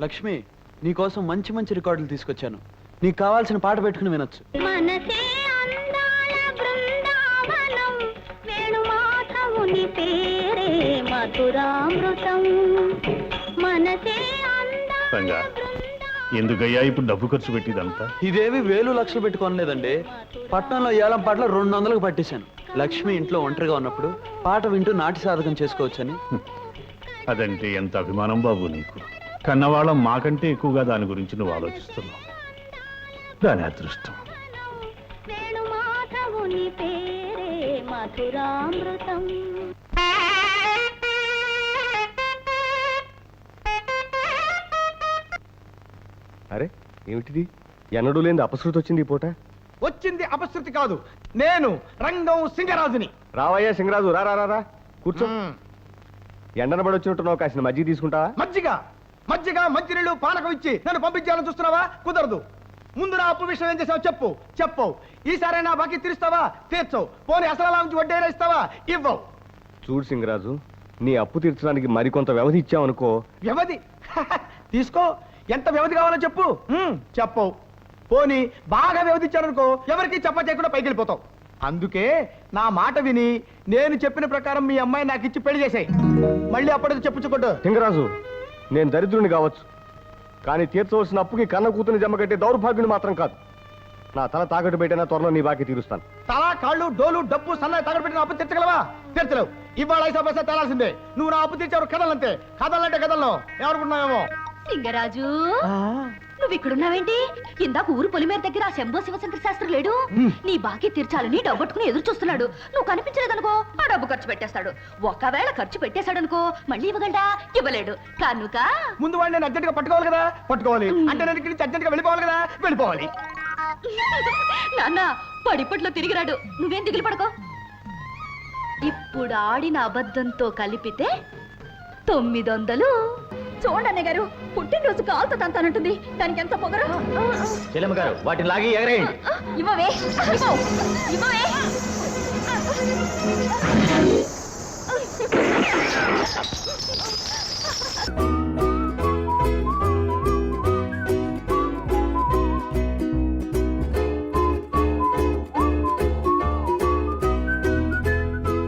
లక్ష్మి, నీకోసం మంచి మంచి రికార్డులు తీసుకొచ్చాను. నీకు కావాల్సిన పాట పెట్టుకుని వినొచ్చు. మనసే అందాల బృందావనం, వేణుమాధవుని పేరే మధురామృతం. మనసే రంగా, ఎందుకయ్యా ఇప్పుడు డబ్బు ఖర్చు పెట్టిదంతా? ఇదేవి వేలు లక్షలు పెట్టుకోనలేదండి. పట్నంలో ఏలం పాటలు 200కు పట్టేశాను. లక్ష్మి ఇంట్లో ఒంటరిగా ఉన్నప్పుడు పాట వింటూ నాటి సాధకం చేసుకోవచ్చని. అదంటే ఎంత అభిమానం బాబు నీకు. కన్నవాళ్ళం మాకంటే ఎక్కువగా దాని గురించి నువ్వు ఆలోచిస్తున్నావు. దాని అదృష్టం. వేణుమాధవుని పేరే మధురామృతం. అరే ఏమిటిది? ఎన్నడూ లేని అపశృతి వచ్చింది ఈ పూట. వచ్చింది అపశృతి కాదు, నేను రంగం సింగరాజుని. రావయ్యా సింగరాజు, రా రా రా రా, కూర్చో. ఎండన పడి వచ్చినట్టున్నావు, కాసిన మజ్జిగ తీసుకుంటావా? మజ్జిగ మజ్జిగ మంచినీళ్ళు పానకం ఇచ్చి నన్ను పంపించాలని చూస్తున్నావా? కుదరదు. ముందు నా అప్పు విషయం ఏం చేసావు చెప్పు. చెప్పవు. ఈసారి నా బాకీ తీరుస్తావా? తీర్చవు. పోనీ అసలు నుంచి వడ్డీ ఇస్తావా? ఇవ్వవు. చూడు సింగరాజు, నీ అప్పు తీర్చడానికి మరికొంత వ్యవధి ఇచ్చావనుకో. వ్యవధి తీసుకో. ఎంత వ్యవధి కావాలో చెప్పు. చెప్పవు. పోనీ బాగా వ్యవధి ఇచ్చాననుకో, ఎవరికి చెప్ప చేయకుండా పైకి వెళ్ళిపోతావు. అందుకే నా మాట విని నేను చెప్పిన ప్రకారం మీ అమ్మాయి నాకు ఇచ్చి పెళ్లి చేసాయి. మళ్ళీ అప్పటికి చెప్పుచ్చుకోండు. సింగరాజు, నేను దరిద్రుని కావచ్చు, కానీ తీర్చవలసిన అప్పుకి కన్న కూతుని జమ కట్టే దౌర్భాగ్యుని మాత్రం కాదు. నా తల తాకట్టు పెట్టినా త్వరలో నీ బాకీ తీరుస్తాను. తల, కాళ్ళు, డోలు, డబ్బు, సన్నాయి తాకట్టు పెట్టిన అప్పు తీర్చగలవా? తీర్చలేవు. ఇవాళ 5 పైసా తేలాల్సిందే. నువ్వు నా అప్పు తీర్చావు. కథలంతే. కథలంటే కథల్లో ఏమనుకుంటున్నావేమో. సింగరాజు, నువ్వు ఇక్కడున్నావేంటి? ఇందాక ఊరు పొలిమేర దగ్గర ఆ శంభో శివశంకర శాస్త్రి లేడు? నీ బాకీ తీర్చాలని డబ్బట్టుకుని ఎదురు చూస్తున్నాడు. నువ్వు కనిపించలేదనుకో, ఆ డబ్బు ఖర్చు పెట్టేస్తాడు. ఒకవేళ ఖర్చు పెట్టేశాడనుకో, మళ్ళీ ఇవ్వగలడా? ఇవ్వలేడు. కనుక ముందు వాడిని నేను అర్జెంట్ గా పట్టుకోవాలి కదా. పట్టుకోవాలి అంటే నేను ఇక్కడి నుంచి అర్జెంట్ గా వెళ్ళిపోవాలి కదా. వెళ్ళిపోవాలి. నాన్న పడిపట్లో తిరిగిరాడు. నువ్వేం దిగులు పడకో. ఇప్పుడు ఆడిన అబద్ధంతో కలిపితే 900. చూడండి అన్నయ్య గారు, పుట్టినరోజు కాలుతో తంతానంటుంది. దానికి ఎంత పొగరు. చెల్లెమ్మ గారు, వాటిని లాగి ఎగరేయండి. ఇవ్వవే, ఇవ్వవే.